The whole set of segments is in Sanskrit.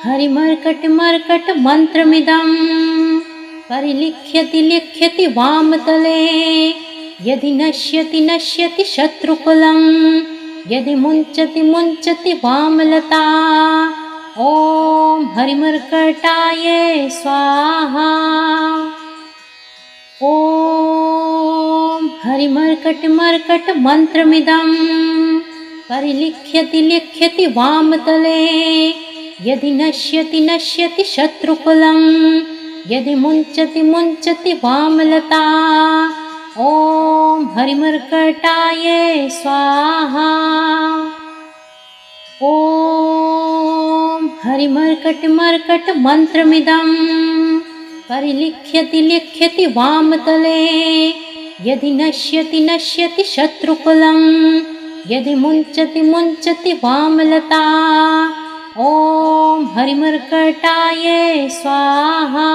हरिमर्कटमर्कट मन्त्रमिदं परिलिख्यति लिख्यति वामतले यदि नश्यति नश्यति शत्रुकुलं यदि मुञ्चति मुञ्चति वामलता ॐ हरिमर्कटाय स्वाहा। ॐ हरिमर्कटमर्कट मन्त्रमिदं परिलिख्यति लिख्यति वामतले यदि नश्यति नश्यति शत्रुकुलं यदि मुञ्चति मुञ्चति वामलता ॐ हरिमर्कटाय स्वाहा। ॐ हरिमर्कटमर्कट मन्त्रमिदं परिलिख्यति लिख्यति वामतले यदि नश्यति नश्यति शत्रुकुलं यदि मुञ्चति मुञ्चति वामलता ॐ हरिमर्कटाय स्वाहा।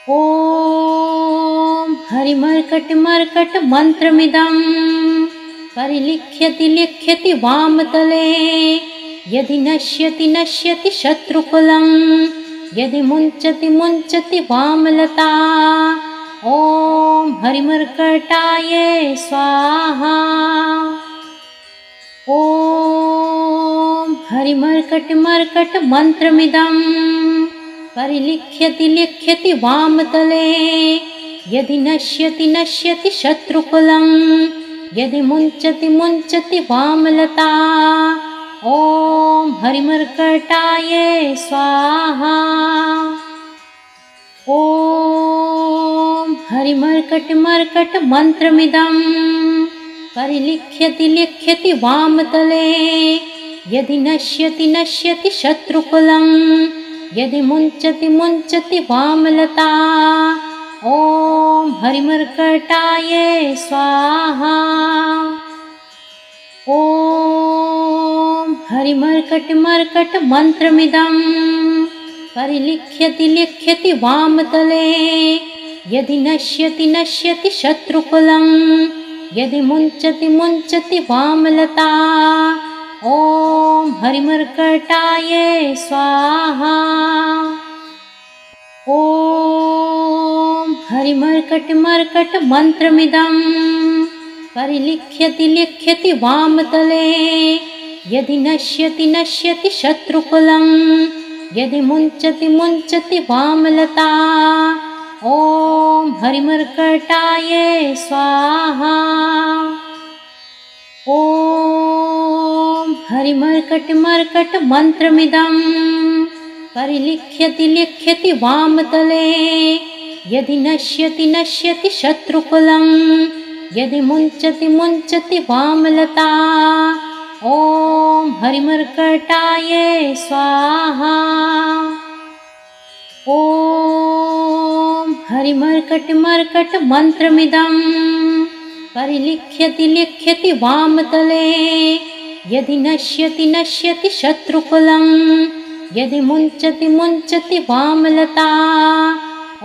ॐ हरिमर्कटमर्कट मन्त्रमिदं परिलिख्यति लिख्यति वामतले यदि नश्यति नश्यति शत्रुकुलं यदि मुञ्चति मुञ्चति वामलता ॐ हरिमर्कटाय स्वाहा। ॐ हरिमर्कटमर्कट मन्त्रमिदं परिलिख्यति लिख्यति वामतले यदि नश्यति नश्यति शत्रुकुलं यदि मुञ्चति मुञ्चति वामलता ॐ हरिमर्कटाय स्वाहा। ॐ हरिमर्कटमर्कट मन्त्रमिदं परिलिख्यति लिख्यति वामतले यदि नश्यति नश्यति शत्रुकुलं यदि मुञ्चति मुञ्चति वामलता ॐ हरिमर्कटाय स्वाहा। ॐ हरिमर्कटमर्कट मन्त्रमिदं परिलिख्यति लिख्यति वामतले यदि नश्यति नश्यति शत्रुकुलं यदि मुञ्चति मुञ्चति वामलता ॐ हरिमर्कटाय स्वाहा। ॐ हरिमर्कटमर्कट मन्त्रमिदं परिलिख्यति लिख्यति वामतले यदि नश्यति नश्यति शत्रुकुलं यदि मुञ्चति मुञ्चति वामलता ॐ हरिमर्कटाय स्वाहा। ॐ हरिमर्कटमर्कट मन्त्रमिदं परिलिख्यति लिख्यति वामतले यदि नश्यति नश्यति शत्रुकुलं यदि मुञ्चति मुञ्चति वामलता ॐ हरिमर्कटाय स्वाहा। ॐ हरिमर्कटमर्कट मन्त्रमिदं परिलिख्यति लिख्यति वामतले यदि नश्यति नश्यति शत्रुकुलं यदि मुञ्चति मुञ्चति वामलता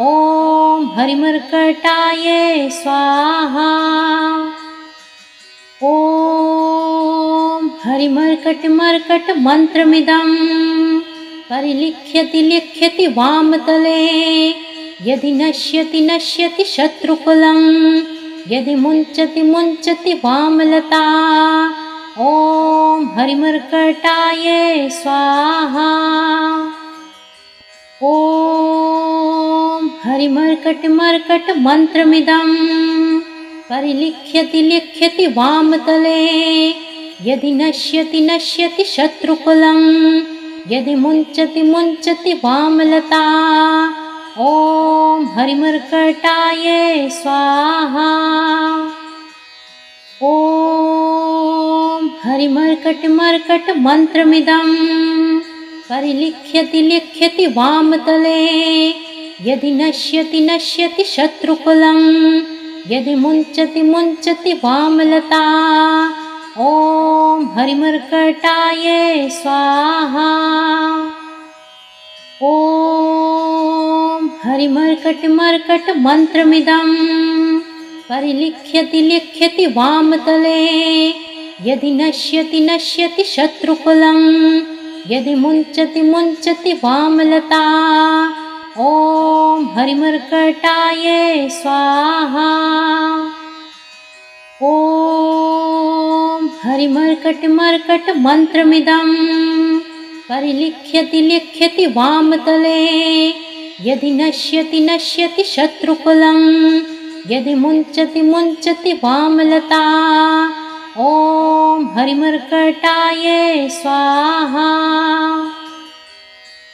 ॐ हरिमर्कटाय स्वाहा। ॐ हरिमर्कटमर्कट मन्त्रमिदं परिलिख्यति लिख्यति वामतले यदि नश्यति नश्यति शत्रुकुलं यदि मुञ्चति मुञ्चति वामलता ॐ हरिमर्कटाय स्वाहा। ॐ हरिमर्कटमर्कट मन्त्रमिदं परिलिख्यति लिख्यति वामतले यदि नश्यति नश्यति शत्रुकुलं यदि मुञ्चति मुञ्चति वामलता ॐ हरिमर्कटाय स्वाहा। ॐ हरिमर्कटमर्कट मन्त्रमिदं परिलिख्यति लिख्यति वामतले यदि नश्यति नश्यति शत्रुकुलं यदि मुञ्चति मुञ्चति वामलता ॐ हरिमर्कटाय स्वाहा। ॐ हरिमर्कटमर्कट मन्त्रमिदं परिलिख्यति लिख्यति वामतले यदि नश्यति नश्यति शत्रुकुलं यदि मुञ्चति मुञ्चति वामलता ॐ हरिमर्कटाय स्वाहा। ॐ हरिमर्कटमर्कटमन्त्रमिदं परिलिख्यति लिख्यति वामतले यदि नश्यति नश्यति शत्रुकुलं यदि मुञ्चति मुञ्चति वामलता ॐ हरिमर्कटाय स्वाहा।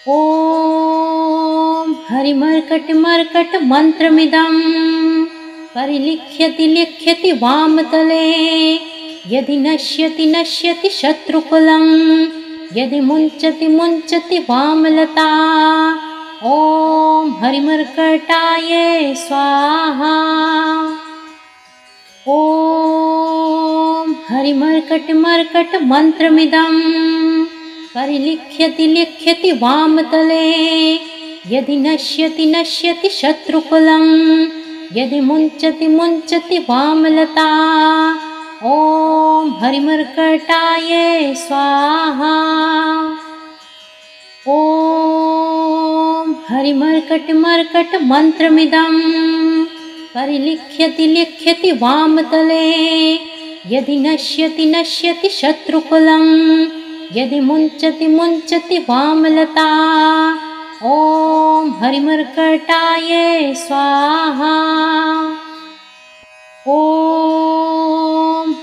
ॐ हरिमर्कटमर्कटमन्त्रमिदं परिलिख्यति लिख्यति वामतले यदि नश्यति नश्यति शत्रुकुलं यदि मुञ्चति मुञ्चति वामलता ॐ हरिमर्कटाय स्वाहा। ॐ हरिमर्कटमर्कटमन्त्रमिदं परिलिख्यति लिख्यति वामतले यदि नश्यति नश्यति शत्रुकुलं यदि मुञ्चति मुञ्चति वामलता ॐ हरिमर्कटाय स्वाहा। ॐ हरिमर्कटमर्कटमन्त्रमिदं परिलिख्यति लिख्यति वामतले यदि नश्यति नश्यति शत्रुकुलं यदि मुञ्चति मुञ्चति वामलता ॐ हरिमर्कटाय स्वाहा। ॐ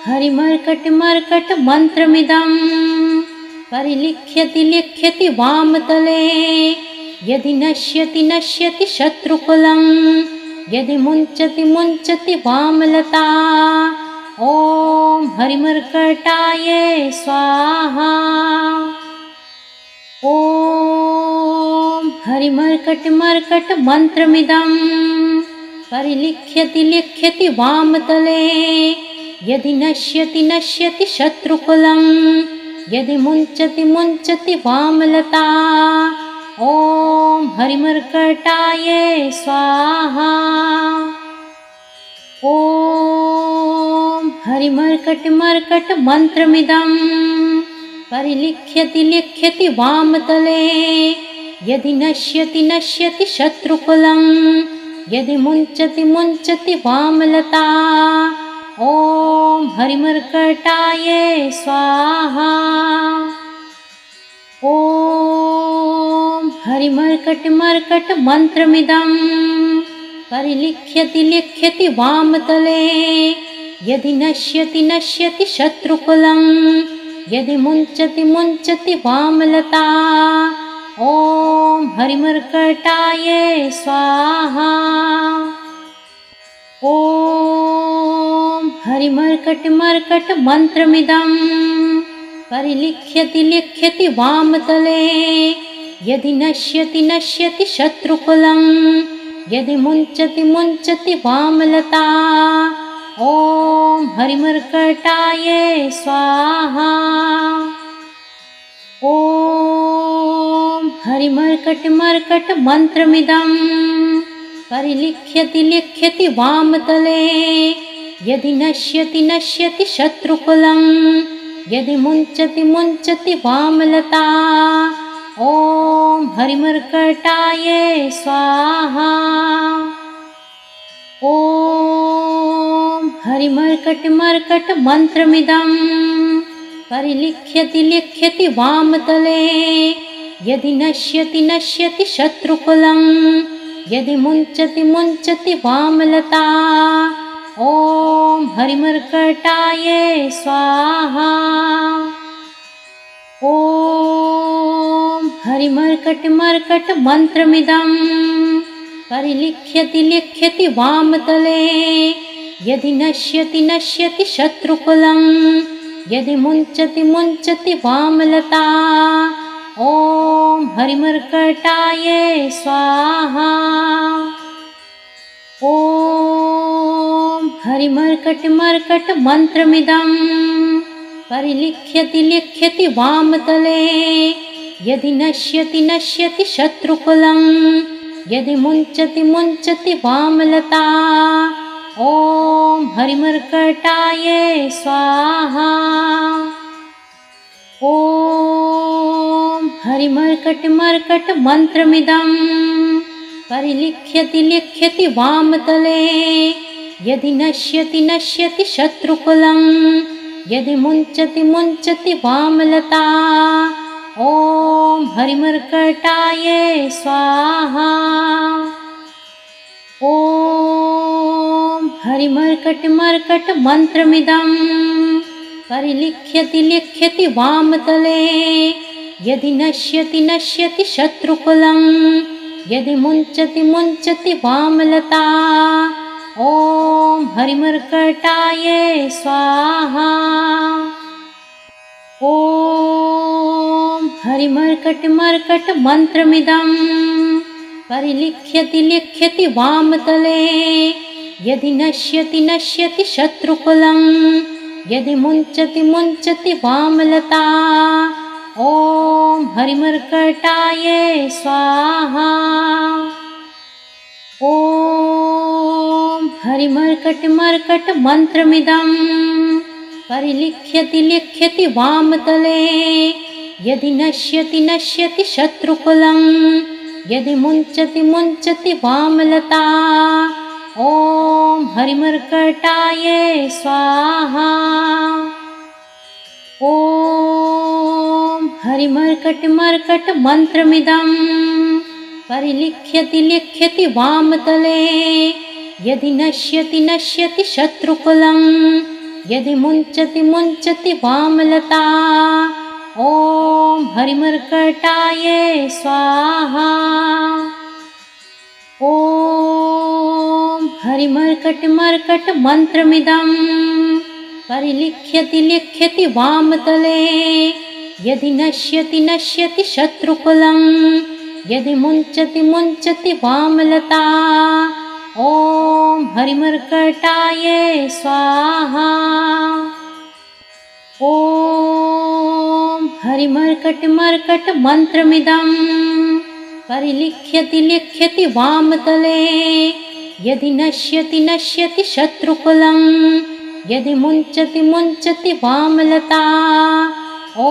हरिमर्कटमर्कटमन्त्रमिदं परिलिख्यति लिख्यति वामतले यदि नश्यति नश्यति शत्रुकुलं यदि मुञ्चति मुञ्चति वामलता ॐ हरिमर्कटाय स्वाहा। ॐ हरिमर्कटमर्कटमन्त्रमिदं परिलिख्यति लिख्यति वामतले यदि नश्यति नश्यति शत्रुकुलं यदि मुञ्चति मुञ्चति वामलता ॐ हरिमर्कटाय स्वाहा। ॐ हरिमर्कटमर्कटमन्त्रमिदं परिलिख्यति लिख्यति वामतले यदि नश्यति नश्यति शत्रुकुलं यदि मुञ्चति मुञ्चति वामलता ॐ हरिमर्कटाय स्वाहा। ॐ हरिमर्कटमर्कटमन्त्रमिदं परिलिख्यति लिख्यति वामतले यदि नश्यति नश्यति शत्रुकुलं यदि मुञ्चति मुञ्चति वामलता ॐ हरिमर्कटाय स्वाहा। ॐ हरिमर्कटमर्कटमन्त्रमिदं परिलिख्यति लिख्यति वामतले यदि नश्यति नश्यति शत्रुकुलं यदि मुञ्चति मुञ्चति वामलता ॐ हरिमर्कटाय स्वाहा। ॐ हरिमर्कटमर्कटमन्त्रमिदं परिलिख्यति लिख्यति वामतले यदि नश्यति नश्यति शत्रुकुलं यदि मुञ्चति मुञ्चति वामलता ॐ हरिमर्कटाय स्वाहा। ॐ हरिमर्कटमर्कटमन्त्रमिदं परिलिख्यति लिख्यति वामतले यदि नश्यति नश्यति शत्रुकुलं यदि मुञ्चति मुञ्चति वामलता ॐ हरिमर्कटाय स्वाहा। ॐ हरिमर्कटमर्कटमन्त्रमिदं परिलिख्यति लिख्यति वामतले यदि नश्यति नश्यति शत्रुकुलं यदि मुञ्चति मुञ्चति वामलता ॐ हरिमर्कटाय स्वाहा। ॐ हरिमर्कटमर्कटमन्त्रमिदं परिलिख्यति लिख्यति वामतले यदि नश्यति नश्यति शत्रुकुलं यदि मुञ्चति मुञ्चति वामलता ॐ हरिमर्कटाय स्वाहा। ॐ हरिमर्कटमर्कटमन्त्रमिदं परिलिख्यति लिख्यति वामतले यदि नश्यति नश्यति शत्रुकुलं यदि मुञ्चति मुञ्चति वामलता ॐ हरिमर्कटाय स्वाहा ॐ हरिमर्कटमर्कटमन्त्रमिदं परिलिख्यति लिख्यति वामतले यदि नश्यति नश्यति शत्रुकुलं यदि मुञ्चति मुञ्चति वामलता ॐ हरिमर्कटाय स्वाहा ॐ हरिमर्कटमर्कटमन्त्रमिदं परिलिख्यति लिख्यति वामतले यदि नश्यति नश्यति शत्रुकुलं यदि मुञ्चति मुञ्चति वामलता ॐ हरिमर्कटाय स्वाहा ॐ हरिमर्कटमर्कटमन्त्रमिदं परिलिख्यति लिख्यति वामतले यदि नश्यति नश्यति शत्रुकुलं यदि मुञ्चति मुञ्चति वामलता ॐ हरिमर्कटाय स्वाहा ॐ हरिमर्कटमर्कटमन्त्रमिदं परिलिख्यति लिख्यति वामतले यदि नश्यति नश्यति शत्रुकुलं यदि मुञ्चति मुञ्चति वामलता ॐ हरिमर्कटाय स्वाहा ॐ हरिमर्कटमर्कटमन्त्रमिदं परिलिख्यति लिख्यति वामतले यदि नश्यति नश्यति शत्रुकुलं यदि मुञ्चति मुञ्चति वामलता ॐ हरिमर्कटाय स्वाहा ॐ हरिमर्कटमर्कटमन्त्रमिदं परिलिख्यति लिख्यति वामतले यदि नश्यति नश्यति शत्रुकुलं यदि मुञ्चति मुञ्चति वामलता ॐ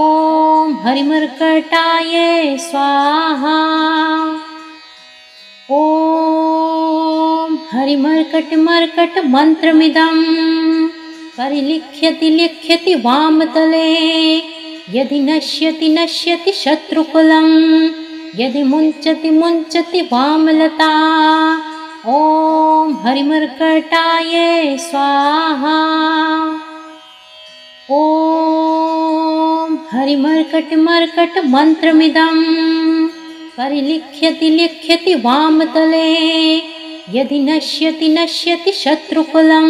हरिमर्कटाय स्वाहा ॐ हरिमर्कटमर्कटमन्त्रमिदं परिलिख्यति लिख्यति वामतले यदि नश्यति नश्यति शत्रुकुलं यदि मुञ्चति मुञ्चति वामलता ॐ हरिमर्कटाय स्वाहा ॐ हरिमर्कटमर्कटमन्त्रमिदं परिलिख्यति लिख्यति वामतले यदि नश्यति नश्यति शत्रुकुलं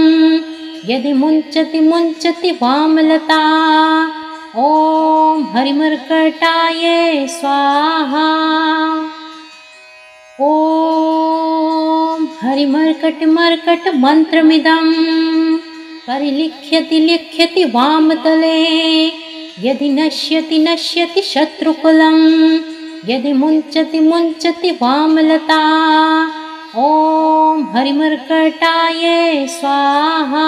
यदि मुञ्चति मुञ्चति वामलता ॐ हरिमर्कटाय स्वाहा ॐ हरिमर्कटमर्कटमन्त्रमिदं परिलिख्यति लिख्यति वामतले यदि नश्यति नश्यति शत्रुकुलं यदि मुञ्चति मुञ्चति वामलता ॐ हरिमर्कटाय स्वाहा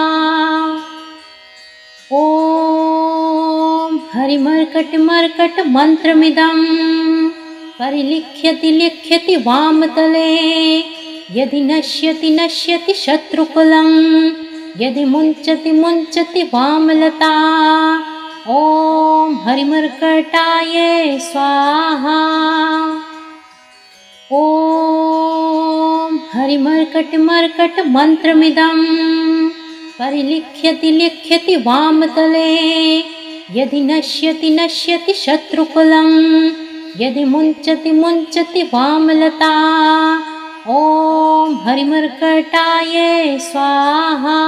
ॐ हरिमर्कटमर्कटमन्त्रमिदं परिलिख्यति लिख्यति वामतले यदि नश्यति नश्यति शत्रुकुलं यदि मुञ्चति मुञ्चति वामलता ॐ हरिमर्कटाय स्वाहा ॐ हरिमर्कटमर्कटमन्त्रमिदं परिलिख्यति लिख्यति वामतले यदि नश्यति नश्यति शत्रुकुलं यदि मुञ्चति मुञ्चति वामलता ॐ हरिमर्कटाय स्वाहा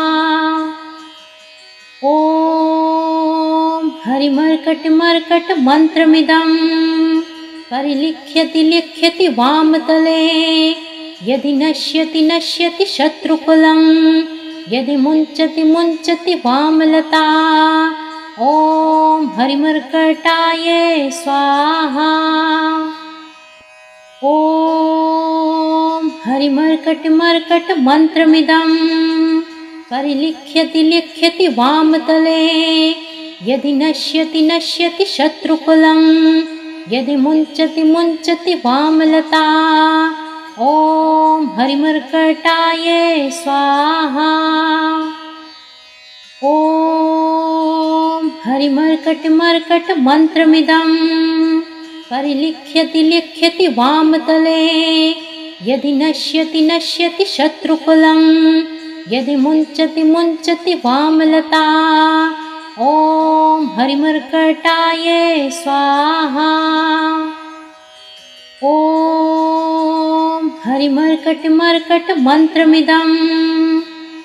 ॐ हरिमर्कटमर्कटमन्त्रमिदं परिलिख्यति लिख्यति वामतले यदि नश्यति नश्यति शत्रुकुलं यदि मुञ्चति मुञ्चति वामलता ॐ हरिमर्कटाय स्वाहा ॐ हरिमर्कटमर्कटमन्त्रमिदं परिलिख्यति लिख्यति वामतले यदि नश्यति नश्यति शत्रुकुलं यदि मुञ्चति मुञ्चति वामलता ॐ हरिमर्कटाय स्वाहा। ॐ हरिमर्कट मन्त्रमिदं परिलिख्यति लिख्यति वामतले यदि नश्यति नश्यति शत्रुकुलं यदि मुञ्चति मुञ्चति वामलता ॐ हरिमर्कटाय स्वाहा। ॐ हरिमर्कट मन्त्रमिदं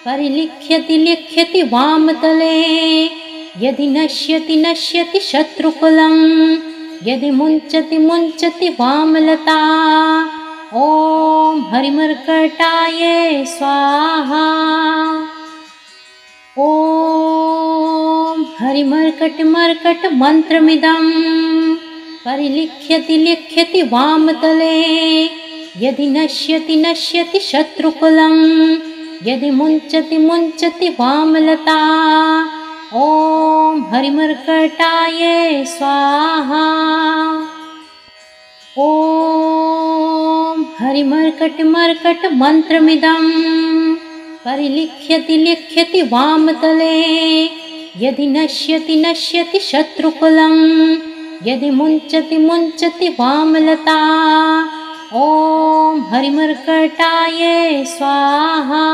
परिलिख्यति लिख्यति वामतले यदि नश्यति नश्यति शत्रुकुलं यदि मुञ्चति मुञ्चति वामलता ॐ हरिमर्कटाय स्वाहा। ॐ हरिमर्कट मन्त्रमिदं परिलिख्यति लिख्यति वामतले यदि नश्यति नश्यति शत्रुकुलं यदि मुञ्चति मुञ्चति वामलता ॐ हरिमर्कटाय स्वाहा। ॐ हरिमर्कट मन्त्रमिदं परिलिख्यति लिख्यति वामतले यदि नश्यति नश्यति शत्रुकुलं यदि मुञ्चति मुञ्चति वामलता ॐ हरिमर्कटाय स्वाहा।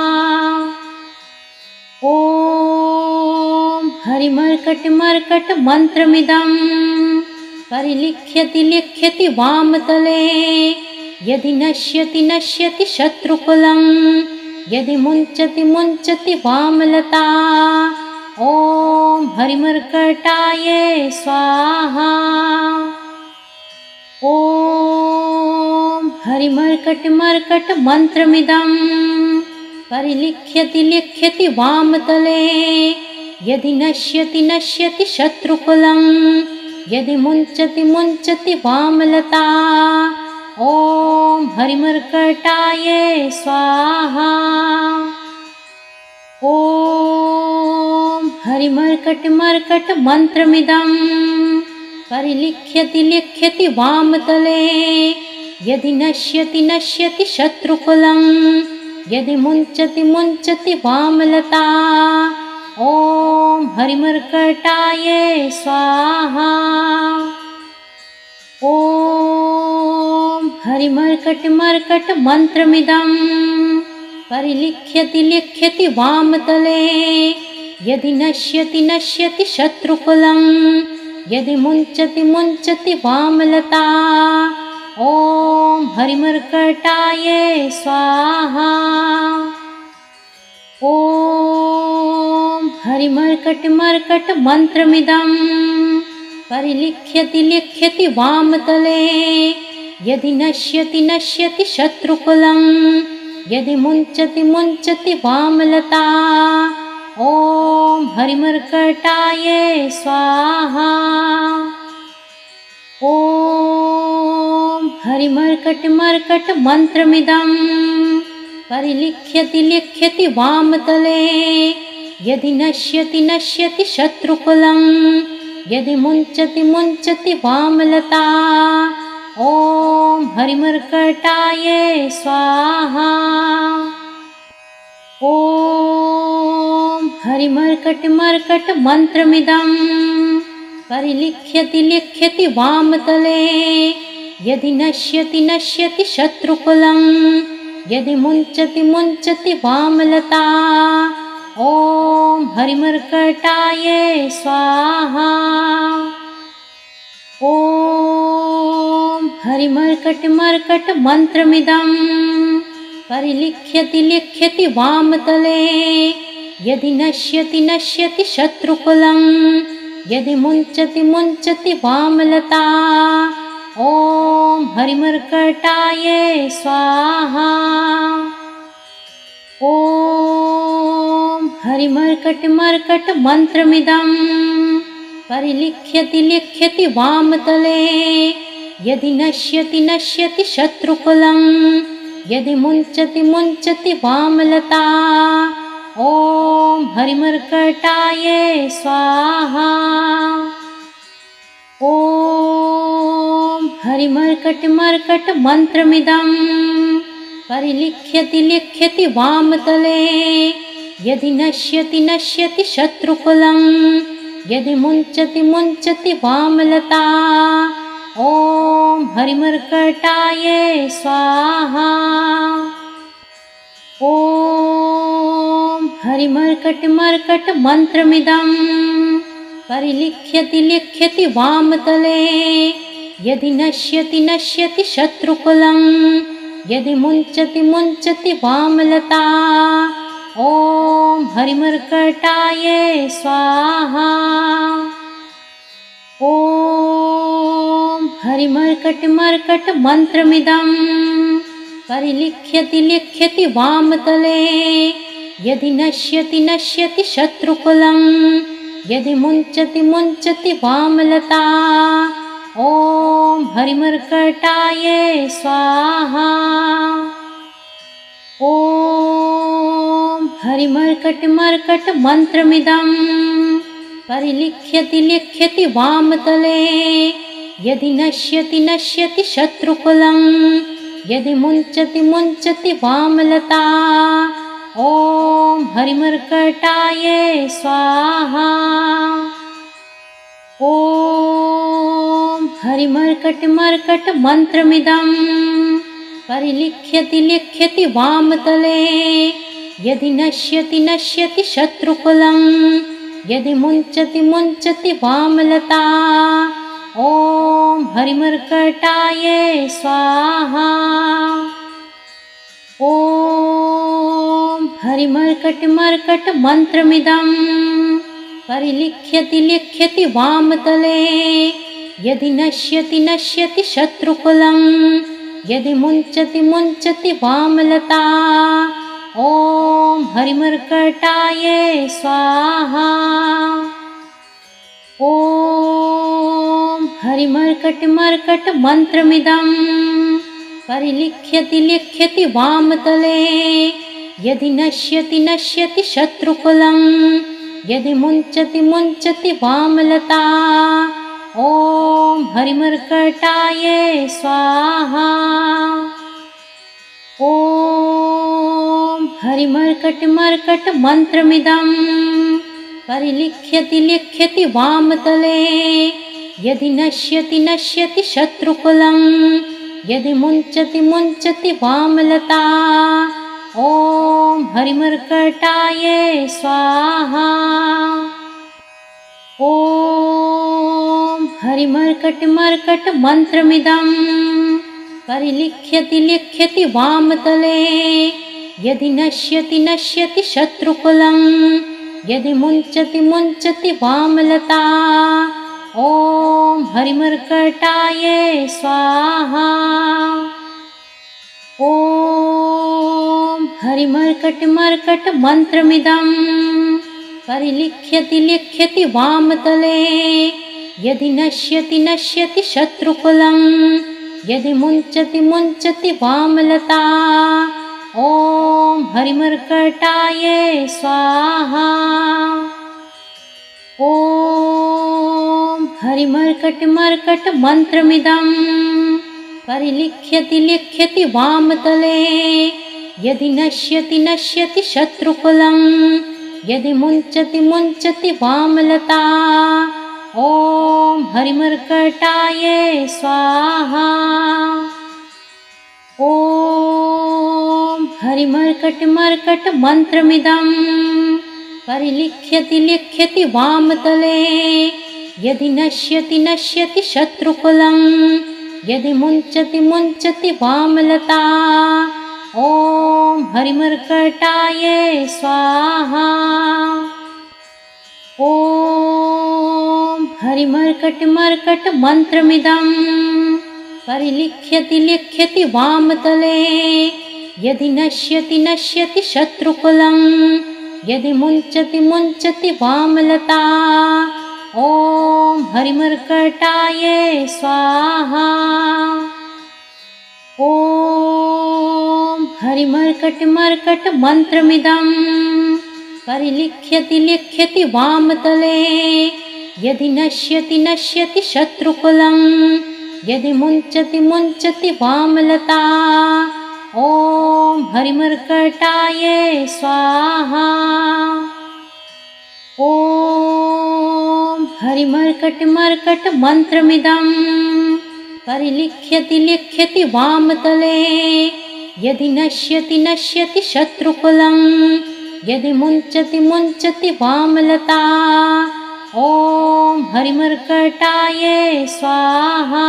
ॐ हरिमर्कट मन्त्रमिदं परिलिख्यति लिख्यति वामतले यदि नश्यति नश्यति शत्रुकुलं यदि मुञ्चति मुञ्चति वामलता ॐ हरिमर्कटाय स्वाहा। ॐ हरिमर्कट मन्त्रमिदं परिलिख्यति लिख्यति वामतले यदि नश्यति नश्यति शत्रुकुलं यदि मुञ्चति मुञ्चति वामलता ॐ हरिमर्कटाय स्वाहा। ॐ हरिमर्कट मन्त्रमिदं परिलिख्यति लिख्यति वामतले यदि नश्यति नश्यति शत्रुकुलं यदि मुञ्चति मुञ्चति वामलता ॐ हरिमर्कटाय स्वाहा। ॐ हरिमर्कट मन्त्रमिदं परिलिख्यति लिख्यति वामतले यदि नश्यति नश्यति शत्रुकुलं यदि मुञ्चति मुञ्चति वामलता ॐ हरिमर्कटाय स्वाहा। ॐ हरिमर्कट मन्त्रमिदं परिलिख्यति लिख्यति वामतले यदि नश्यति नश्यति शत्रुकुलं यदि मुञ्चति मुञ्चति वामलता ॐ हरिमर्कटाय स्वाहा। ॐ हरिमर्कट मन्त्रमिदं परिलिख्यति लिख्यति वामतले यदि नश्यति नश्यति शत्रुकुलं यदि मुञ्चति मुञ्चति वामलता ॐ हरिमर्कटाय स्वाहा। ॐ हरिमर्कट मन्त्रमिदं परिलिख्यति लिख्यति वामतले यदि नश्यति नश्यति शत्रुकुलं यदि मुञ्चति मुञ्चति वामलता ॐ हरिमर्कटाय स्वाहा। ॐ हरिमर्कट मन्त्रमिदं परिलिख्यति लिख्यति वामतले यदि नश्यति नश्यति शत्रुकुलं यदि मुञ्चति मुञ्चति वामलता ॐ हरिमर्कटाय स्वाहा। ॐ हरिमर्कट मन्त्रमिदं परिलिख्यति लिख्यति वामतले यदि नश्यति नश्यति शत्रुकुलं यदि मुञ्चति मुञ्चति वामलता ॐ हरिमर्कटाय स्वाहा। ॐ हरिमर्कटमर्कटमन्त्रमिदं परिलिख्यति लिख्यति वामतले यदि नश्यति नश्यति शत्रुकुलं यदि मुञ्चति मुञ्चति वामलता ॐ हरिमर्कटाय स्वाहा ॐ हरिमर्कटमर्कटमन्त्रमिदं परिलिख्यति लिख्यति वामतले यदि नश्यति नश्यति शत्रुकुलं यदि मुञ्चति मुञ्चति वामलता ॐ हरिमर्कटाय स्वाहा ॐ हरिमर्कटमर्कटमन्त्रमिदं परिलिख्यति लिख्यति वामतले यदि नश्यति नश्यति शत्रुकुलं यदि मुञ्चति मुञ्चति वामलता ॐ हरिमर्कटाय स्वाहा ॐ हरिमर्कटमर्कटमन्त्रमिदं परिलिख्यति लिख्यति वामतले यदि नश्यति नश्यति शत्रुकुलं यदि मुञ्चति मुञ्चति वामलता ॐ हरिमर्कटाय स्वाहा ॐ हरिमर्कटमर्कटमन्त्रमिदं परिलिख्यति लिख्यति वामतले यदि नश्यति नश्यति शत्रुकुलं यदि मुञ्चति मुञ्चति वामलता ॐ हरिमर्कटाय स्वाहा ॐ हरिमर्कटमर्कटमन्त्रमिदं परिलिख्यति लिख्यति वामतले यदि नश्यति नश्यति शत्रुकुलं यदि मुञ्चति मुञ्चति वामलता ॐ हरिमर्कटाय स्वाहा ॐ हरिमर्कटमर्कटमन्त्रमिदं परिलिख्यति लिख्यति वामतले यदि नश्यति नश्यति शत्रुकुलं यदि मुञ्चति मुञ्चति वामलता ॐ हरिमर्कटाय स्वाहा ॐ हरिमर्कटमर्कटमन्त्रमिदं परिलिख्यति लिख्यति वामतले यदि नश्यति नश्यति शत्रुकुलं यदि मुञ्चति मुञ्चति वामलता ॐ हरिमर्कटाय स्वाहा ॐ हरिमर्कटमर्कटमन्त्रमिदं परिलिख्यति लिख्यति वामतले यदि नश्यति नश्यति शत्रुकुलं यदि मुञ्चति मुञ्चति वामलता ॐ हरिमर्कटाय स्वाहा ॐ हरिमर्कटमर्कटमन्त्रमिदं परिलिख्यति लिख्यति वामतले यदि नश्यति नश्यति शत्रुकुलं यदि मुञ्चति मुञ्चति वामलता ॐ हरिमर्कटाय स्वाहा ॐ हरिमर्कटमर्कटमन्त्रमिदं परिलिख्यति लिख्यति वामतले यदि नश्यति नश्यति शत्रुकुलं यदि मुञ्चति मुञ्चति वामलता ॐ हरिमर्कटाय स्वाहा ॐ हरिमर्कटमर्कटमन्त्रमिदं परिलिख्यति लिख्यति वामतले यदि नश्यति नश्यति शत्रुकुलं यदि मुञ्चति मुञ्चति वामलता ॐ हरिमर्कटाय स्वाहा ॐ हरिमर्कटमर्कटमन्त्रमिदं परिलिख्यति लिख्यति वामतले यदि नश्यति नश्यति शत्रुकुलं यदि मुञ्चति मुञ्चति वामलता ॐ हरिमर्कटाय स्वाहा ॐ हरिमर्कटमर्कटमन्त्रमिदं परिलिख्यति लिख्यति वामतले यदि नश्यति नश्यति शत्रुकुलं यदि मुञ्चति मुञ्चति वामलता। ॐ हरिमर्कटाय स्वाहा। ॐ हरिमर्कटमर्कट मन्त्रमिदं परिलिख्यति लिख्यति वामतले। यदि नश्यति नश्यति शत्रुकुलं, यदि मुञ्चति मुञ्चति वामलता। ॐ हरिमर्कटाय स्वाहा।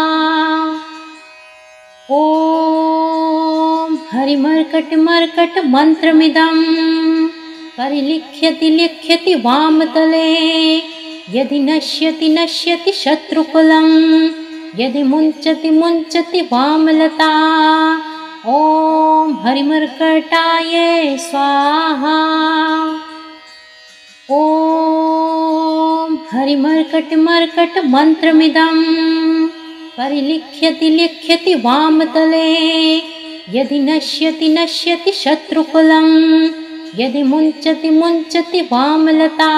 ॐ हरिमर्कटमर्कट मन्त्रमिदं परिलिख्यति लिख्यति वामतले। यदि नश्यति नश्यति शत्रुकुलं, यदि मुञ्चति मुञ्चति वामलता। ॐ हरिमर्कटाय स्वाहा। ॐ हरिमर्कटमर्कट मन्त्रमिदं परिलिख्यति लिख्यति वामतले। यदि नश्यति नश्यति शत्रुकुलं, यदि मुञ्चति मुञ्चति वामलता।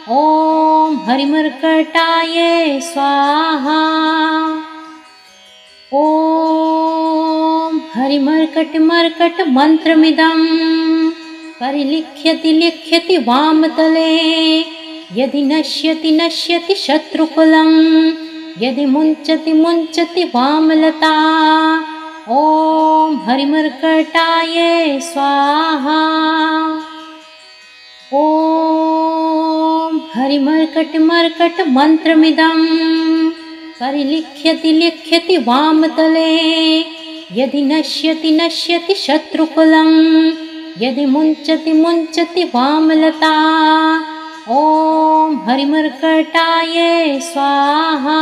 ॐ हरिमर्कटाय स्वाहा। ॐ हरिमर्कटमर्कट मन्त्रमिदं परिलिख्यति लिख्यति वामतले। यदि नश्यति नश्यति शत्रुकुलं, यदि मुञ्चति मुञ्चति वामलता। ॐ हरिमर्कटाय स्वाहा। ॐ हरिमर्कटमर्कट मन्त्रमिदं परिलिख्यति लिख्यति वामतले। यदि नश्यति नश्यति शत्रुकुलं, यदि मुञ्चति मुञ्चति वामलता। ॐ हरिमर्कटाय स्वाहा।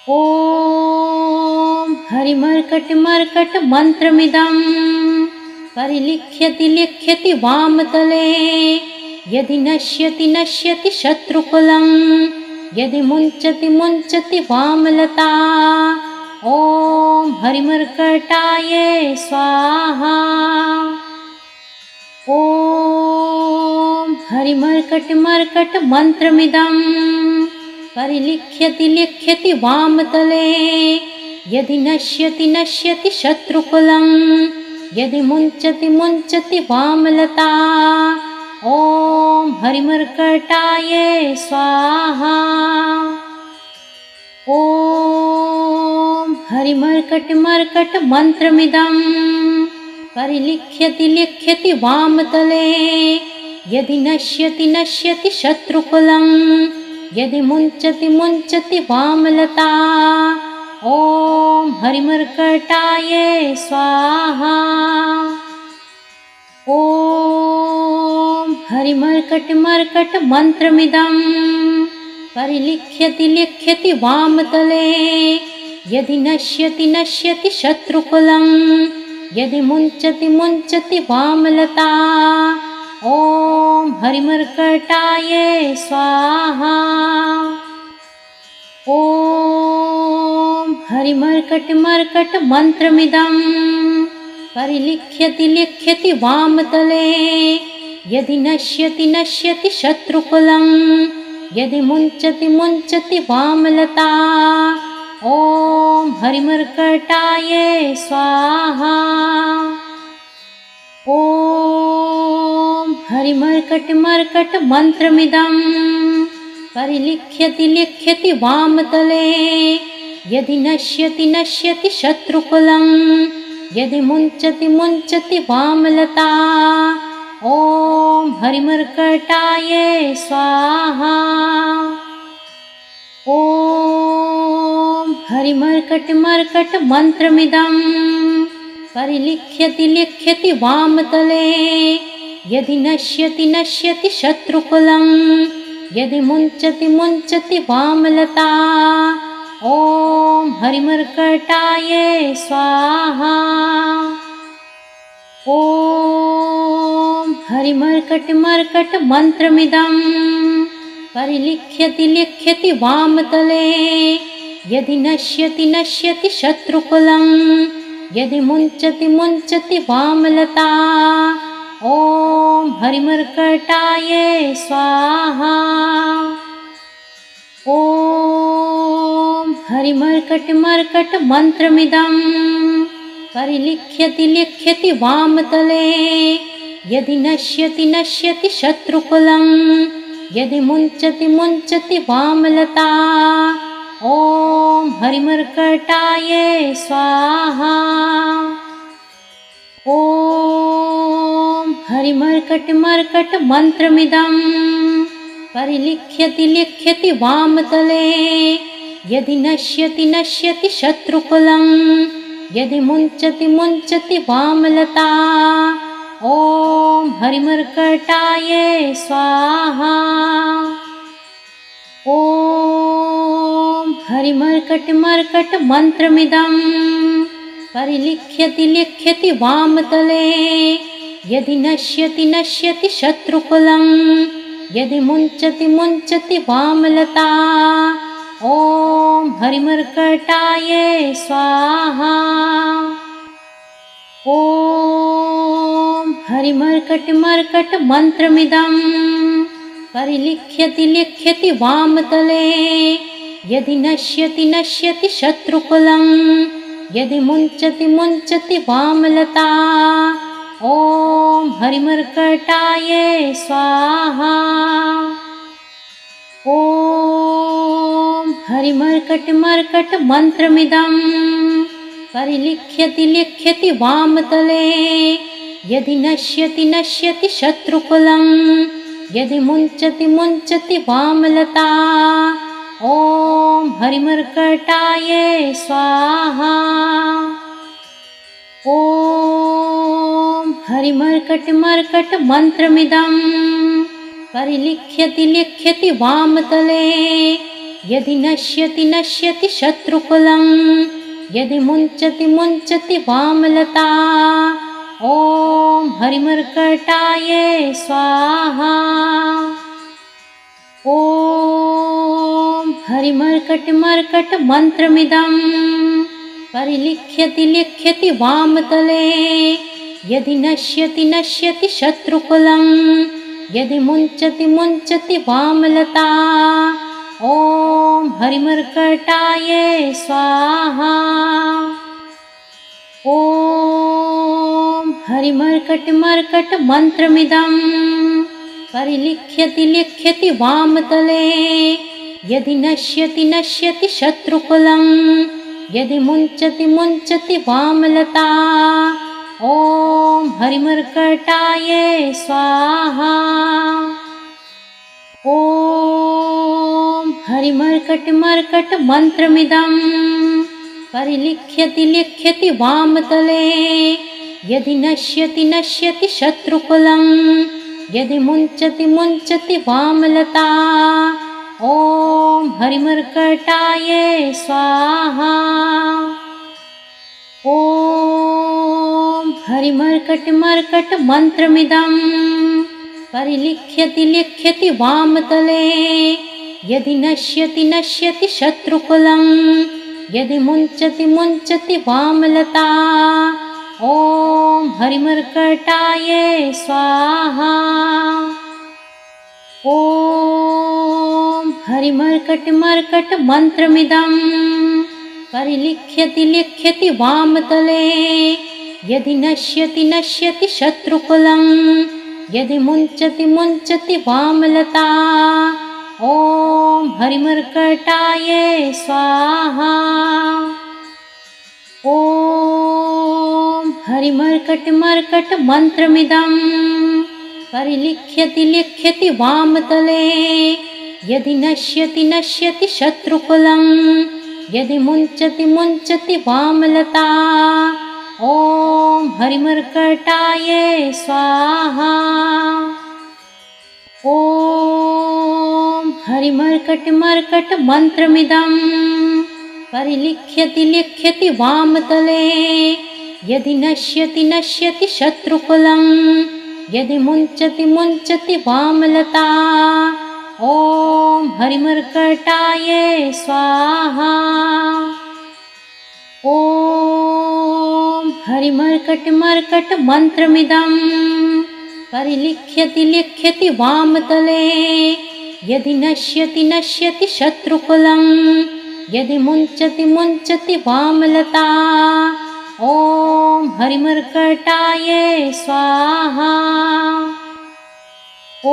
ॐ हरिमर्कटमर्कट मन्त्रमिदं परिलिख्यति लिख्यति वामतले। यदि नश्यति नश्यति शत्रुकुलं, यदि मुञ्चति मुञ्चति वामलता। ॐ हरिमर्कटाय स्वाहा। ॐ हरिमर्कटमर्कट मन्त्रमिदं परिलिख्यति लिख्यति वामतले। यदि नश्यति नश्यति शत्रुकुलं, यदि मुञ्चति मुञ्चति वामलता। ॐ हरिमर्कटाय स्वाहा। ॐ हरिमर्कटमर्कट मन्त्रमिदं परिलिख्यति लिख्यति वामतले। यदि नश्यति नश्यति शत्रुकुलं, यदि मुञ्चति मुञ्चति वामलता। ॐ हरिमर्कटाय स्वाहा। ॐ हरिमर्कटमर्कट मन्त्रमिदं परिलिख्यति लिख्यति वामतले। यदि नश्यति नश्यति शत्रुकुलं, यदि मुञ्चति मुञ्चति वामलता। ॐ हरिमर्कटाय स्वाहा। ॐ हरिमर्कटमर्कट मन्त्रमिदं परिलिख्यति लिख्यति वामतले। यदि नश्यति नश्यति शत्रुकुलं, यदि मुञ्चति मुञ्चति वामलता। ॐ हरिमर्कटाय स्वाहा। ॐ हरिमर्कटमर्कट मन्त्रमिदं परिलिख्यति लिख्यति वामतले। यदि नश्यति नश्यति शत्रुकुलं, यदि मुञ्चति मुञ्चति वामलता। ॐ हरिमर्कटाय स्वाहा। ॐ हरिमर्कटमर्कट मन्त्रमिदं परिलिख्यति लिख्यति वामतले। यदि नश्यति नश्यति शत्रुकुलं, यदि मुञ्चति मुञ्चति वामलता। ॐ हरिमर्कटाय स्वाहा। ॐ हरिमर्कटमर्कट मन्त्रमिदं परिलिख्यति लिख्यति वामतले। यदि नश्यति नश्यति शत्रुकुलं, यदि मुञ्चति मुञ्चति वामलता। ॐ हरिमर्कटाय स्वाहा। ॐ हरिमर्कटमर्कटमन्त्रमिदं परिलिख्यति लिख्यति वामतले यदि नश्यति नश्यति शत्रुकुलं यदि मुञ्चति मुञ्चति वामलता ॐ हरिमर्कटाय स्वाहा ॐ हरिमर्कटमर्कटमन्त्रमिदं परिलिख्यति लिख्यति वामतले यदि नश्यति नश्यति शत्रुकुलं यदि मुञ्चति मुञ्चति वामलता ॐ हरिमर्कटाय स्वाहा ॐ हरिमर्कटमर्कटमन्त्रमिदं परिलिख्यति लिख्यति वामतले यदि नश्यति नश्यति शत्रुकुलं यदि मुञ्चति मुञ्चति वामलता ॐ हरिमर्कटाय स्वाहा ॐ हरिमर्कटमर्कटमन्त्रमिदं परिलिख्यति लिख्यति वामतले यदि नश्यति नश्यति शत्रुकुलं यदि मुञ्चति मुञ्चति वामलता ॐ हरिमर्कटाय स्वाहा ॐ हरिमर्कटमर्कटमन्त्रमिदं परिलिख्यति लिख्यति वामतले यदि नश्यति नश्यति शत्रुकुलं यदि मुञ्चति मुञ्चति वामलता ॐ हरिमर्कटाय स्वाहा ॐ हरिमर्कटमर्कटमन्त्रमिदं परिलिख्यति लिख्यति वामतले यदि नश्यति नश्यति शत्रुकुलं यदि मुञ्चति मुञ्चति वामलता ॐ हरिमर्कटाय स्वाहा ॐ हरिमर्कटमर्कटमन्त्रमिदं परिलिख्यति लिख्यति वामतले यदि नश्यति नश्यति शत्रुकुलं यदि मुञ्चति मुञ्चति वामलता ॐ हरिमर्कटाय स्वाहा ॐ हरिमर्कटमर्कटमन्त्रमिदं परिलिख्यति लिख्यति वामतले यदि नश्यति नश्यति शत्रुकुलं यदि मुञ्चति मुञ्चति वामलता ॐ हरिमर्कटाय स्वाहा ॐ हरिमर्कटमर्कटमन्त्रमिदं परिलिख्यति लिख्यति वामतले यदि नश्यति नश्यति शत्रुकुलं यदि मुञ्चति मुञ्चति वामलता ॐ हरिमर्कटाय स्वाहा ॐ हरिमर्कटमर्कटमन्त्रमिदं परिलिख्यति लिख्यति वामतले यदि नश्यति नश्यति शत्रुकुलं यदि मुञ्चति मुञ्चति वामलता ॐ हरिमर्कटाय स्वाहा ॐ हरिमर्कटमर्कटमन्त्रमिदं परिलिख्यति लिख्यति वामतले यदि नश्यति नश्यति शत्रुकुलं यदि मुञ्चति मुञ्चति वामलता ॐ हरिमर्कटाय स्वाहा ॐ हरिमर्कटमर्कटमन्त्रमिदं परिलिख्यति लिख्यति वामतले यदि नश्यति नश्यति शत्रुकुलं यदि मुञ्चति मुञ्चति वामलता ॐ हरिमर्कटाय स्वाहा ॐ हरिमर्कटमर्कटमन्त्रमिदं परिलिख्यति लिख्यति वामतले यदि नश्यति नश्यति शत्रुकुलं यदि मुञ्चति मुञ्चति वामलता ॐ हरिमर्कटाय स्वाहा ॐ हरिमर्कटमर्कटमन्त्रमिदं परिलिख्यति लिख्यति वामतले यदि नश्यति नश्यति शत्रुकुलं यदि मुञ्चति मुञ्चति वामलता ॐ हरिमर्कटाय स्वाहा।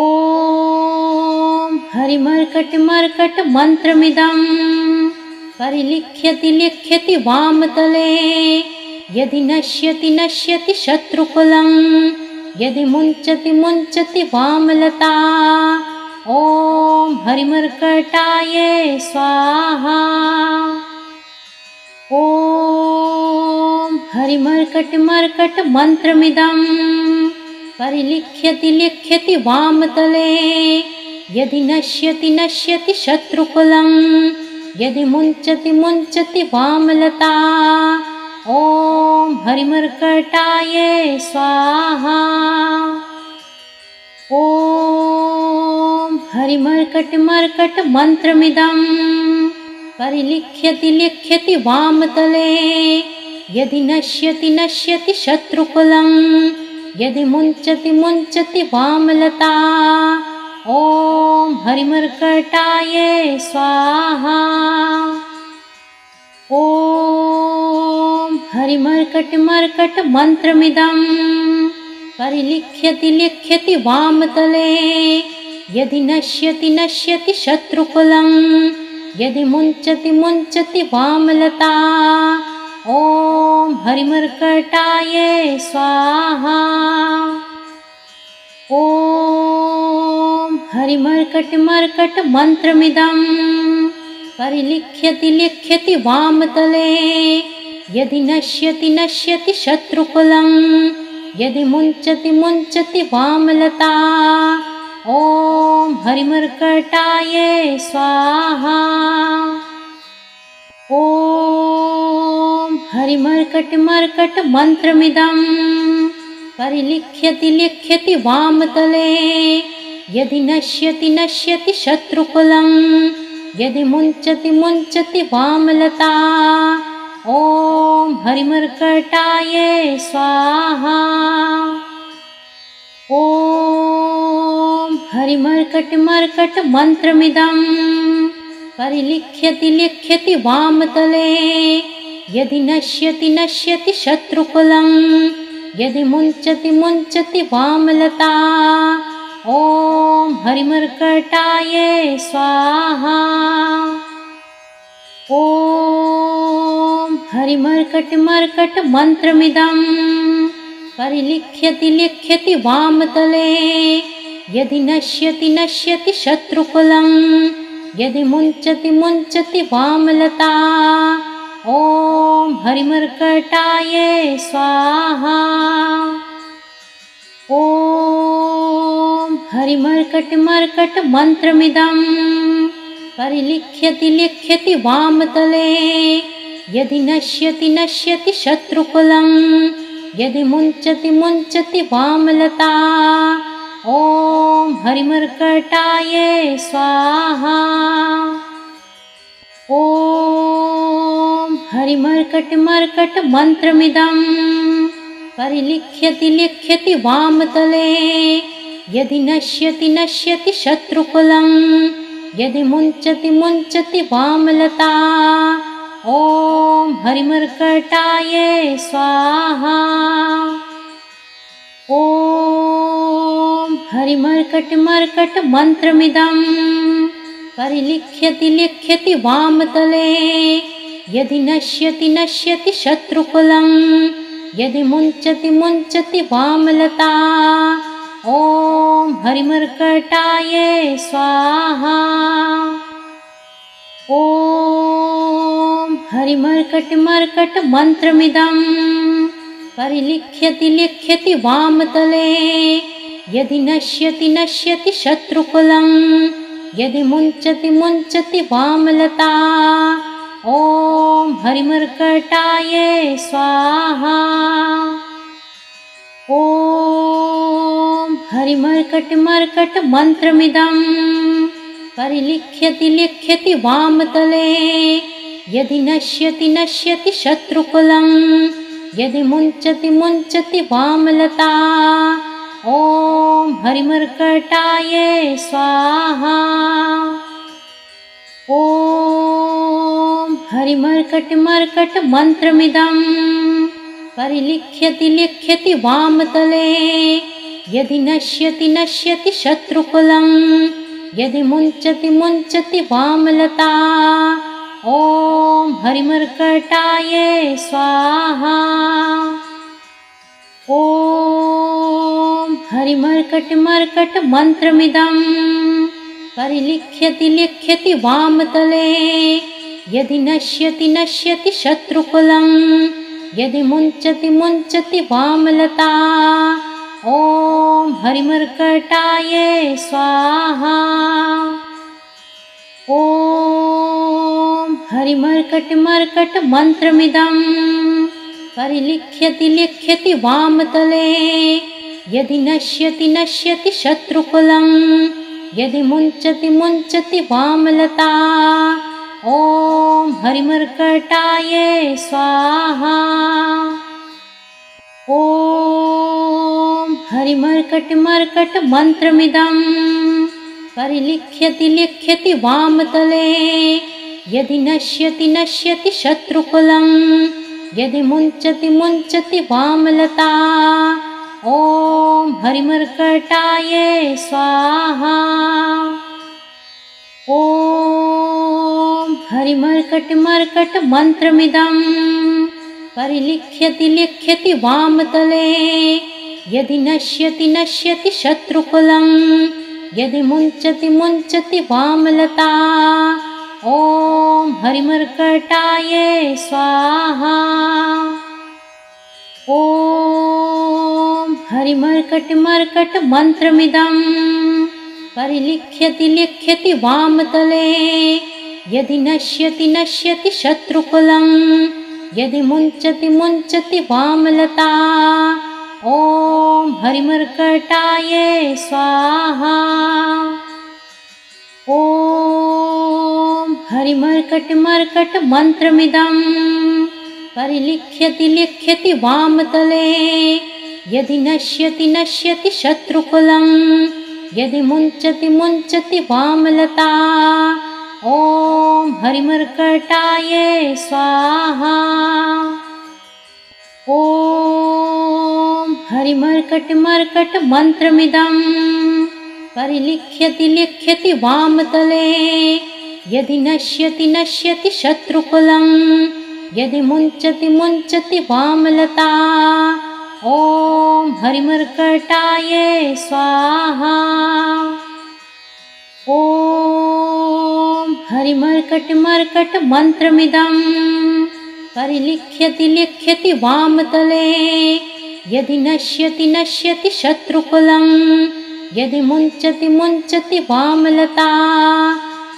ॐ हरिमर्कटमर्कट मन्त्रमिदं परिलिख्यति लिख्यति वामतले यदि नश्यति नश्यति शत्रुकुलं यदि मुञ्चति मुञ्चति वामलता ॐ हरिमर्कटाय स्वाहा। ॐ हरिमर्कटमर्कट मन्त्रमिदं परिलिख्यति लिख्यति वामतले यदि नश्यति नश्यति शत्रुकुलं यदि मुञ्चति मुञ्चति वामलता ॐ हरिमर्कटाय स्वाहा। ॐ हरिमर्कटमर्कट मन्त्रमिदं परिलिख्यति लिख्यति वामतले यदि नश्यति नश्यति शत्रुकुलं यदि मुञ्चति मुञ्चति वामलता ॐ हरिमर्कटाय स्वाहा। ॐ हरिमर्कटमर्कट मन्त्रमिदं परिलिख्यति लिख्यति वामतले यदि नश्यति नश्यति शत्रुकुलं यदि मुञ्चति मुञ्चति वामलता ॐ हरिमर्कटाय स्वाहा। ॐ हरिमर्कटमर्कट मन्त्रमिदं परिलिख्यति लिख्यति वामतले यदि नश्यति नश्यति शत्रुकुलं यदि मुञ्चति मुञ्चति वामलता ॐ हरिमर्कटाय स्वाहा। ॐ हरिमर्कटमर्कट मन्त्रमिदं परिलिख्यति लिख्यति वामतले यदि नश्यति नश्यति शत्रुकुलं यदि मुञ्चति मुञ्चति वामलता ॐ हरिमर्कटाय स्वाहा। ॐ हरिमर्कटमर्कट मन्त्रमिदं परिलिख्यति लिख्यति वामतले यदि नश्यति नश्यति शत्रुकुलं यदि मुञ्चति मुञ्चति वामलता ॐ हरिमर्कटाय स्वाहा। ॐ हरिमर्कटमर्कट मन्त्रमिदं परिलिख्यति लिख्यति वामतले यदि नश्यति नश्यति शत्रुकुलं यदि मुञ्चति मुञ्चति वामलता ॐ हरिमर्कटाय स्वाहा। ॐ हरिमर्कटमर्कट मन्त्रमिदं परिलिख्यति लिख्यति वामतले यदि नश्यति नश्यति शत्रुकुलं यदि मुञ्चति मुञ्चति वामलता ॐ हरिमर्कटाय स्वाहा। ॐ हरिमर्कटमर्कट मन्त्रमिदं परिलिख्यति लिख्यति वामतले यदि नश्यति नश्यति शत्रुकुलं यदि मुञ्चति मुञ्चति वामलता ॐ हरिमर्कटाय स्वाहा। ॐ हरिमर्कटमर्कट मन्त्रमिदं परिलिख्यति लिख्यति वामतले यदि नश्यति नश्यति शत्रुकुलं यदि मुञ्चति मुञ्चति वामलता ॐ हरिमर्कटाय स्वाहा। ॐ हरिमर्कटमर्कट मन्त्रमिदं परिलिख्यति लिख्यति वामतले यदि नश्यति नश्यति शत्रुकुलं यदि मुञ्चति मुञ्चति वामलता ॐ हरिमर्कटाय स्वाहा। ॐ हरिमर्कटमर्कट मन्त्रमिदं परिलिख्यति लिख्यति वामतले यदि नश्यति नश्यति शत्रुकुलं यदि मुञ्चति मुञ्चति वामलता ॐ हरिमर्कटाय स्वाहा। ॐ हरिमर्कटमर्कटमन्त्रमिदं परिलिख्यति लिख्यति वामतले यदि नश्यति नश्यति शत्रुकुलं यदि मुञ्चति मुञ्चति वामलता ॐ हरिमर्कटाय स्वाहा ॐ हरिमर्कटमर्कटमन्त्रमिदं परिलिख्यति लिख्यति वामतले यदि नश्यति नश्यति शत्रुकुलं यदि मुञ्चति मुञ्चति वामलता ॐ हरिमर्कटाय स्वाहा ॐ हरिमर्कटमर्कटमन्त्रमिदं परिलिख्यति लिख्यति वामतले यदि नश्यति नश्यति शत्रुकुलं यदि मुञ्चति मुञ्चति वामलता ॐ हरिमर्कटाय स्वाहा ॐ हरिमर्कटमर्कटमन्त्रमिदं परिलिख्यति लिख्यति वामतले यदि नश्यति नश्यति शत्रुकुलं यदि मुञ्चति मुञ्चति वामलता ॐ हरिमर्कटाय स्वाहा ॐ हरिमर्कटमर्कटमन्त्रमिदं परिलिख्यति लिख्यति वामतले यदि नश्यति नश्यति शत्रुकुलं यदि मुञ्चति मुञ्चति वामलता ॐ हरिमर्कटाय स्वाहा ॐ हरिमर्कटमर्कटमन्त्रमिदं परिलिख्यति लिख्यति वामतले यदि नश्यति नश्यति शत्रुकुलं यदि मुञ्चति मुञ्चति वामलता ॐ हरिमर्कटाय स्वाहा ॐ हरिमर्कटमर्कटमन्त्रमिदं परिलिख्यति लिख्यति वामतले यदि नश्यति नश्यति शत्रुकुलं यदि मुञ्चति मुञ्चति वामलता ॐ हरिमर्कटाय स्वाहा ॐ हरिमर्कटमर्कटमन्त्रमिदं परिलिख्यति लिख्यति वामतले यदि नश्यति नश्यति शत्रुकुलं यदि मुञ्चति मुञ्चति वामलता ॐ हरिमर्कटाय स्वाहा ॐ हरिमर्कटमर्कटमन्त्रमिदं परिलिख्यति लिख्यति वामतले यदि नश्यति नश्यति शत्रुकुलं यदि मुञ्चति मुञ्चति वामलता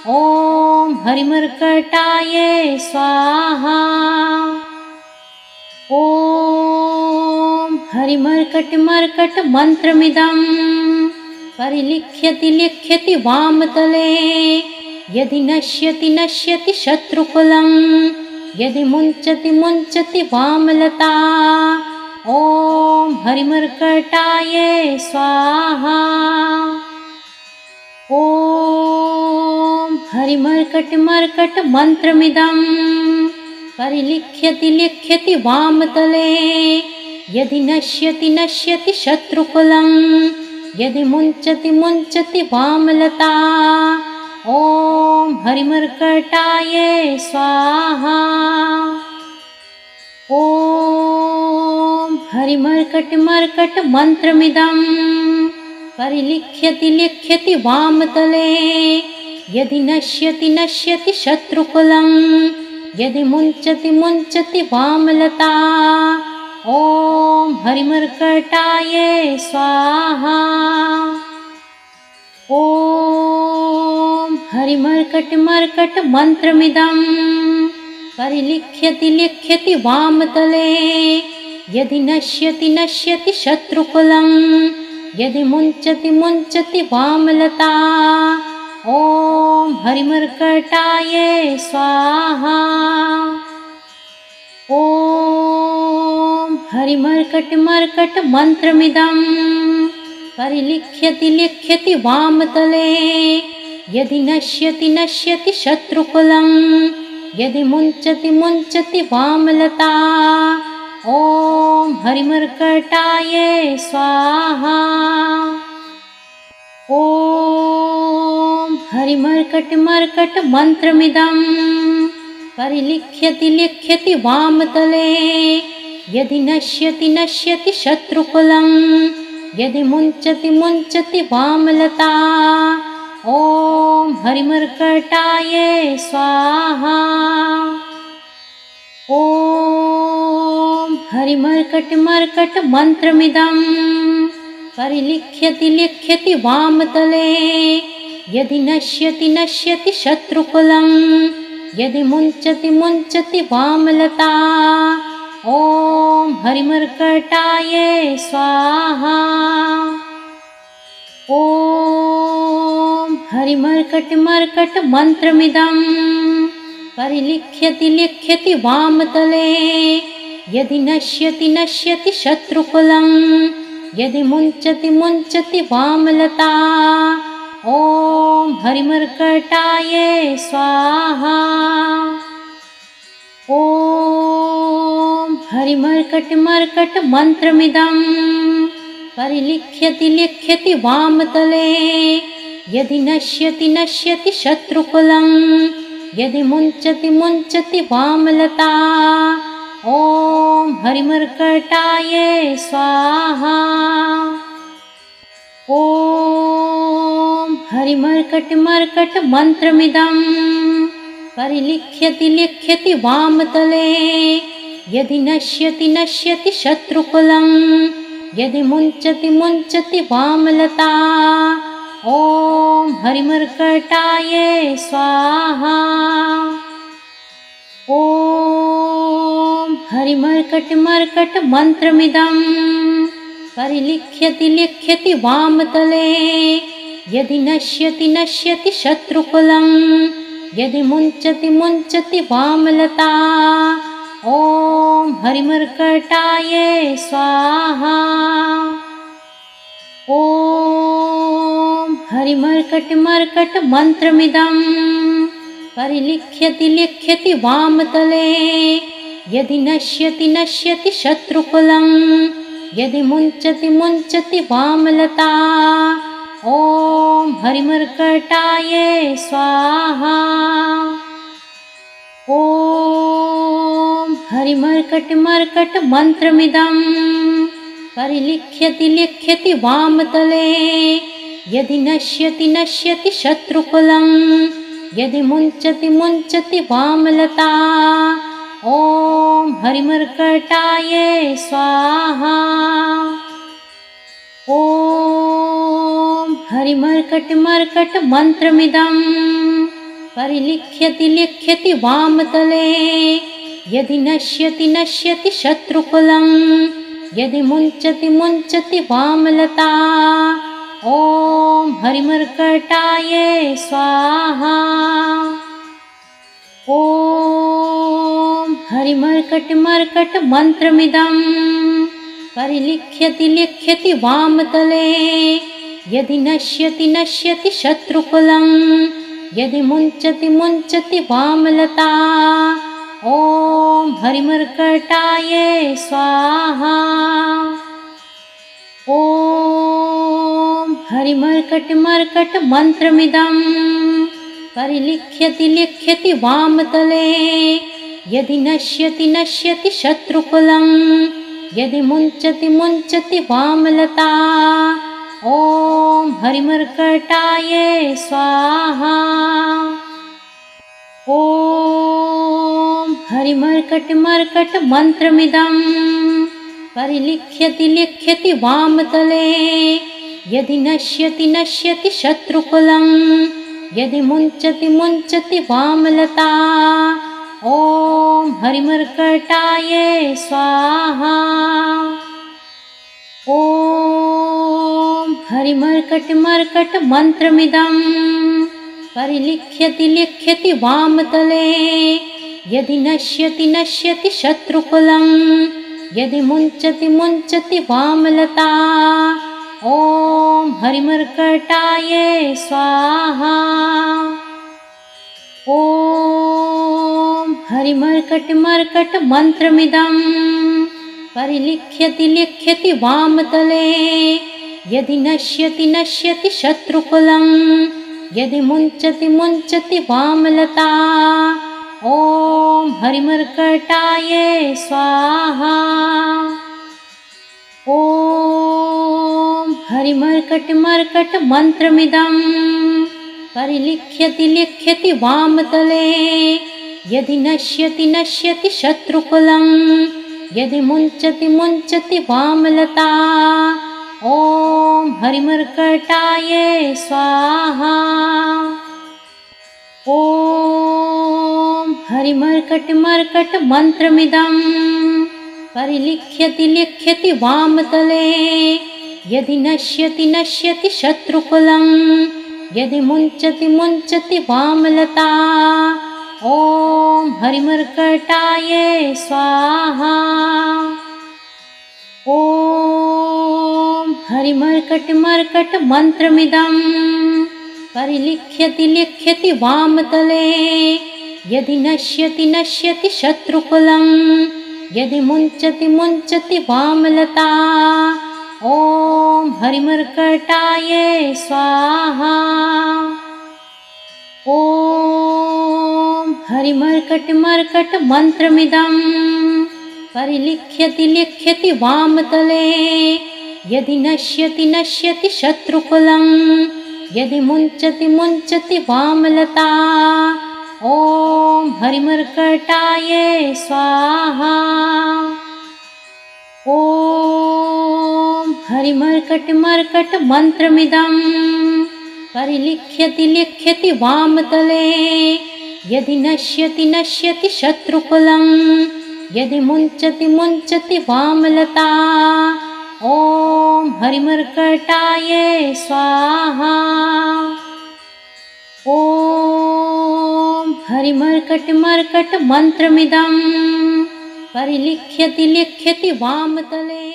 ॐ हरिमर्कटाय स्वाहा ॐ हरिमर्कटमर्कटमन्त्रमिदं परिलिख्यति लिख्यति वामतले यदि नश्यति नश्यति शत्रुकुलं यदि मुञ्चति मुञ्चति वामलता ॐ हरिमर्कटाय स्वाहा ॐ हरिमर्कटमर्कटमन्त्रमिदं परिलिख्यति लिख्यति वामतले यदि नश्यति नश्यति शत्रुकुलं यदि मुञ्चति मुञ्चति वामलता ॐ हरिमर्कटाय स्वाहा ॐ हरिमर्कटमर्कटमन्त्रमिदं परिलिख्यति लिख्यति वामतले यदि नश्यति नश्यति शत्रुकुलं यदि मुञ्चति मुञ्चति वामलता ॐ हरिमर्कटाय स्वाहा ॐ हरिमर्कटमर्कटमन्त्रमिदं परिलिख्यति लिख्यति वामतले यदि नश्यति नश्यति शत्रुकुलं यदि मुञ्चति मुञ्चति वामलता ॐ हरिमर्कटाय स्वाहा ॐ हरिमर्कटमर्कटमन्त्रमिदं परिलिख्यति लिख्यति वामतले यदि नश्यति नश्यति शत्रुकुलं यदि मुञ्चति मुञ्चति वामलता ॐ हरिमर्कटायै स्वाहा। ॐ हरिमर्कटमर्कट मन्त्रमिदं परिलिख्यति लिख्यति वामतले यदि नश्यति नश्यति शत्रुकुलं यदि मुञ्चति मुञ्चति वामलता ॐ हरिमर्कटायै स्वाहा। ॐ हरिमर्कटमर्कट मन्त्रमिदं परिलिख्यति लिख्यति वामतले यदि नश्यति नश्यति शत्रुकुलं यदि मुञ्चति मुञ्चति वामलता ॐ हरिमर्कटायै स्वाहा। ॐ हरिमर्कटमर्कट मन्त्रमिदं परिलिख्यति लिख्यति वामतले यदि नश्यति नश्यति शत्रुकुलं यदि मुञ्चति मुञ्चति वामलता ॐ हरिमर्कटायै स्वाहा। ॐ हरिमर्कटमर्कट मन्त्रमिदं परिलिख्यति लिख्यति वामतले यदि नश्यति नश्यति शत्रुकुलं यदि मुञ्चति मुञ्चति वामलता ॐ हरिमर्कटायै स्वाहा। ॐ हरिमर्कटमर्कट मन्त्रमिदं परिलिख्यति लिख्यति वामतले यदि नश्यति नश्यति शत्रुकुलं यदि मुञ्चति मुञ्चति वामलता ॐ हरिमर्कटायै स्वाहा। ॐ हरिमर्कटमर्कट मन्त्रमिदं परिलिख्यति लिख्यति वामतले यदि नश्यति नश्यति शत्रुकुलं यदि मुञ्चति मुञ्चति वामलता ॐ हरिमर्कटायै स्वाहा। ॐ हरिमर्कटमर्कट मन्त्रमिदं परिलिख्यति लिख्यति वामतले यदि नश्यति नश्यति शत्रुकुलं यदि मुञ्चति मुञ्चति वामलता ॐ हरिमर्कटायै स्वाहा। ॐ हरिमर्कटमर्कट मन्त्रमिदं परिलिख्यति लिख्यति वामतले यदि नश्यति नश्यति शत्रुकुलं यदि मुञ्चति मुञ्चति वामलता ॐ हरिमर्कटायै स्वाहा। ॐ हरिमर्कटमर्कट मन्त्रमिदं परिलिख्यति लिख्यति वामतले यदि नश्यति नश्यति शत्रुकुलं यदि मुञ्चति मुञ्चति वामलता ॐ हरिमर्कटायै स्वाहा। ॐ हरिमर्कटमर्कट मन्त्रमिदं परिलिख्यति लिख्यति वामतले यदि नश्यति नश्यति शत्रुकुलं यदि मुञ्चति मुञ्चति वामलता ॐ हरिमर्कटायै स्वाहा। ॐ हरिमर्कटमर्कट मन्त्रमिदं परिलिख्यति लिख्यति वामतले यदि नश्यति नश्यति शत्रुकुलं यदि मुञ्चति मुञ्चति वामलता ॐ हरिमर्कटायै स्वाहा। ॐ हरिमर्कटमर्कट मन्त्रमिदं परिलिख्यति लिख्यति वामतले यदि नश्यति नश्यति शत्रुकुलं यदि मुञ्चति मुञ्चति वामलता ॐ हरिमर्कटायै स्वाहा। ॐ हरिमर्कटमर्कट मन्त्रमिदं परिलिख्यति लिख्यति वामतले यदि नश्यति नश्यति शत्रुकुलं यदि मुञ्चति मुञ्चति वामलता ॐ हरिमर्कटायै स्वाहा। ॐ हरिमर्कटमर्कट मन्त्रमिदं परिलिख्यति लिख्यति वामतले यदि नश्यति नश्यति शत्रुकुलं यदि मुञ्चति मुञ्चति वामलता ॐ हरिमर्कटाय स्वाहा। ॐ हरिमर्कटमर्कट मन्त्रमिदं परिलिख्यति लिख्यति वामतले यदि नश्यति नश्यति शत्रुकुलं यदि मुञ्चति मुञ्चति वामलता ॐ हरिमर्कटाय स्वाहा। ॐ हरिमर्कटमर्कट मन्त्रमिदं परिलिख्यति लिख्यति वामतले यदि नश्यति नश्यति शत्रुकुलं यदि मुञ्चति मुञ्चति वामलता ॐ हरिमर्कटाय स्वाहा। ॐ हरिमर्कटमर्कट मन्त्रमिदं परिलिख्यति लिख्यति वामतले यदि नश्यति नश्यति शत्रुकुलं यदि मुञ्चति मुञ्चति वामलता ॐ हरिमर्कटाय स्वाहा। ॐ हरिमर्कटमर्कट मन्त्रमिदं परिलिख्यति लिख्यति वामतले यदि नश्यति नश्यति शत्रुकुलं यदि मुञ्चति मुञ्चति वामलता ॐ हरिमर्कटाय स्वाहा। ॐ हरिमर्कटमर्कट मन्त्रमिदं परिलिख्यति लिख्यति वामतले यदि नश्यति नश्यति शत्रुकुलं यदि मुञ्चति मुञ्चति वामलता ॐ हरिमर्कटाय स्वाहा। ॐ हरिमर्कटमर्कट मन्त्रमिदं परिलिख्यति लिख्यति वामतले